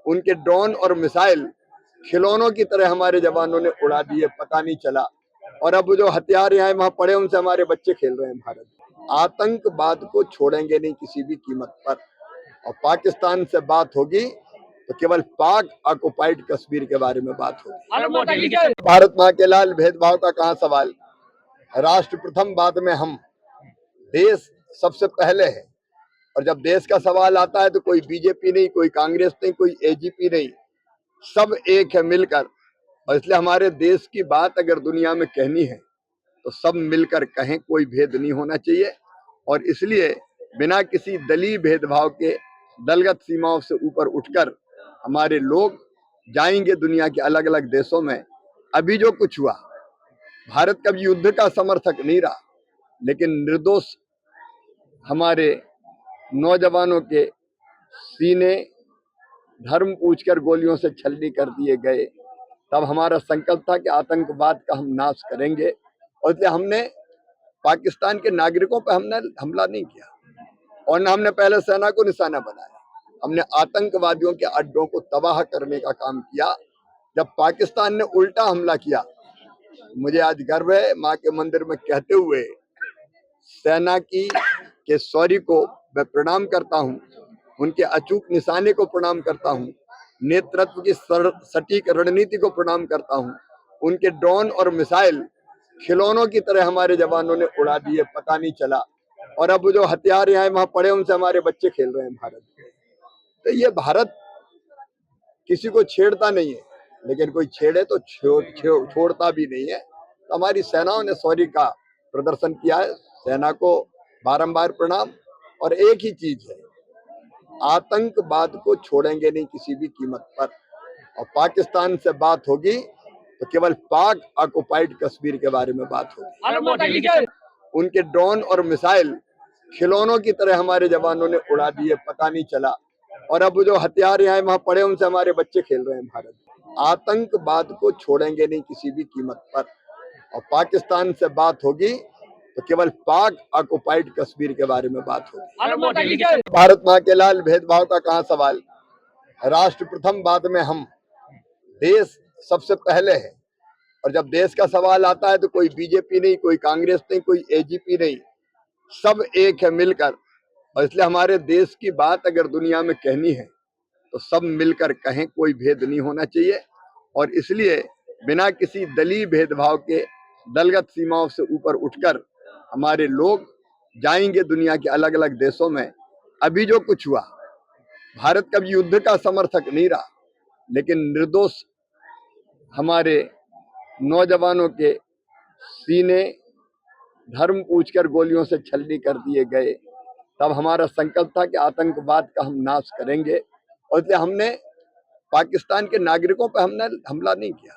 उनके ड्रोन और मिसाइल खिलौनों की तरह हमारे जवानों ने उड़ा दिए, पता नहीं चला। और अब जो हथियार यहाँ वहां पड़े उनसे हमारे बच्चे खेल रहे हैं। भारत आतंकवाद को छोड़ेंगे नहीं किसी भी कीमत पर। और पाकिस्तान से बात होगी तो केवल पाक ऑक्युपाइड कश्मीर के बारे में बात होगी। भारत माँ के लाल, भेदभाव का कहाँ सवाल। राष्ट्र प्रथम, बाद में हम। देश सबसे पहले है। और जब देश का सवाल आता है तो कोई बीजेपी नहीं, कोई कांग्रेस नहीं, कोई एजीपी नहीं, सब एक है मिलकर। और इसलिए हमारे देश की बात अगर दुनिया में कहनी है तो सब मिलकर कहें, कोई भेद नहीं होना चाहिए। और इसलिए बिना किसी दलीय भेदभाव के दलगत सीमाओं से ऊपर उठकर हमारे लोग जाएंगे दुनिया के अलग अलग देशों में। अभी जो कुछ हुआ, भारत कभी युद्ध का समर्थक नहीं रहा, लेकिन निर्दोष हमारे नौजवानों के सीने धर्म पूछकर गोलियों से छलनी कर दिए गए। तब हमारा संकल्प था कि आतंकवाद का हम नाश करेंगे। और इसलिए हमने पाकिस्तान के नागरिकों पर हमने हमला नहीं किया और न हमने पहले सेना को निशाना बनाया। हमने आतंकवादियों के अड्डों को तबाह करने का काम किया। जब पाकिस्तान ने उल्टा हमला किया, मुझे आज गर्व है माँ के मंदिर में कहते हुए सेना के शौर्य को मैं प्रणाम करता हूँ, उनके अचूक निशाने को प्रणाम करता हूँ, नेतृत्व की सटीक रणनीति को प्रणाम करता हूँ। उनके ड्रोन और मिसाइल खिलौनों की तरह हमारे जवानों ने उड़ा दिए, पता नहीं चला। और अब जो हथियार यहाँ वहां पड़े उनसे हमारे बच्चे खेल रहे हैं। भारत तो ये भारत किसी को छेड़ता नहीं है, लेकिन कोई छेड़े तो छोड़ता भी नहीं है। तो हमारी सेनाओं ने शौर्य का प्रदर्शन किया है। सेना को बारंबार प्रणाम। और एक ही चीज है, आतंकवाद को छोड़ेंगे नहीं किसी भी कीमत पर। और पाकिस्तान से बात होगी तो केवल पाक ऑक्युपाइड कश्मीर के बारे में बात होगी। उनके ड्रोन और मिसाइल खिलौनों की तरह हमारे जवानों ने उड़ा दिए, पता नहीं चला। और अब जो हथियार यहाँ वहां पड़े उनसे हमारे बच्चे खेल रहे हैं। भारत आतंकवाद को छोड़ेंगे नहीं किसी भी कीमत पर। और पाकिस्तान से बात होगी तो केवल पाक ऑक्युपाइड कश्मीर के बारे में बात होगी। भारत माँ के लाल, भेदभाव का कहाँ सवाल। राष्ट्र प्रथम, बाद में हम। देश सबसे पहले है। और जब देश का सवाल आता है तो कोई बीजेपी नहीं, कोई कांग्रेस नहीं, कोई एजीपी नहीं, सब एक है मिलकर। और इसलिए हमारे देश की बात अगर दुनिया में कहनी है तो सब मिलकर कहें, कोई भेद नहीं होना चाहिए। और इसलिए बिना किसी दलीय भेदभाव के दलगत सीमाओं से ऊपर उठकर हमारे लोग जाएंगे दुनिया के अलग अलग देशों में। अभी जो कुछ हुआ, भारत कभी युद्ध का समर्थक नहीं रहा, लेकिन निर्दोष हमारे नौजवानों के सीने धर्म पूछकर गोलियों से छलनी कर दिए गए। तब हमारा संकल्प था कि आतंकवाद का हम नाश करेंगे। और इसलिए हमने पाकिस्तान के नागरिकों पर हमने हमला नहीं किया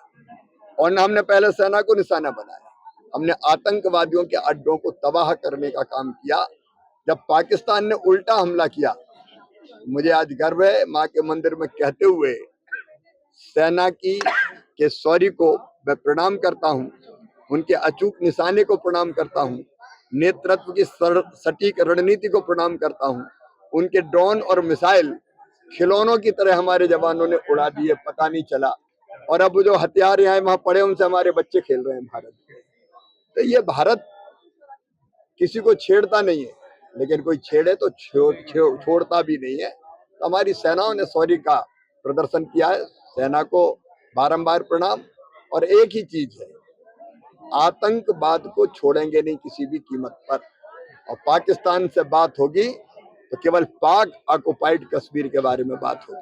और न हमने पहले सेना को निशाना बनाया। हमने आतंकवादियों के अड्डों को तबाह करने का काम किया। जब पाकिस्तान ने उल्टा हमला किया, मुझे आज गर्व है माँ के मंदिर में कहते हुए सेना के शौर्य को मैं प्रणाम करता हूँ, उनके अचूक निशाने को प्रणाम करता हूँ, नेतृत्व की सटीक रणनीति को प्रणाम करता हूँ। उनके ड्रोन और मिसाइल खिलौनों की तरह हमारे जवानों ने उड़ा दिए, पता नहीं चला। और अब जो हथियार यहाँ वहां पड़े उनसे हमारे बच्चे खेल रहे हैं। भारत तो ये भारत किसी को छेड़ता नहीं है, लेकिन कोई छेड़े तो छोड़ता भी नहीं है। तो हमारी सेनाओं ने शौर्य का प्रदर्शन किया है। सेना को बारंबार प्रणाम। और एक ही चीज है, आतंकवाद को छोड़ेंगे नहीं किसी भी कीमत पर। और पाकिस्तान से बात होगी तो केवल पाक ऑक्युपाइड कश्मीर के बारे में बात होगी।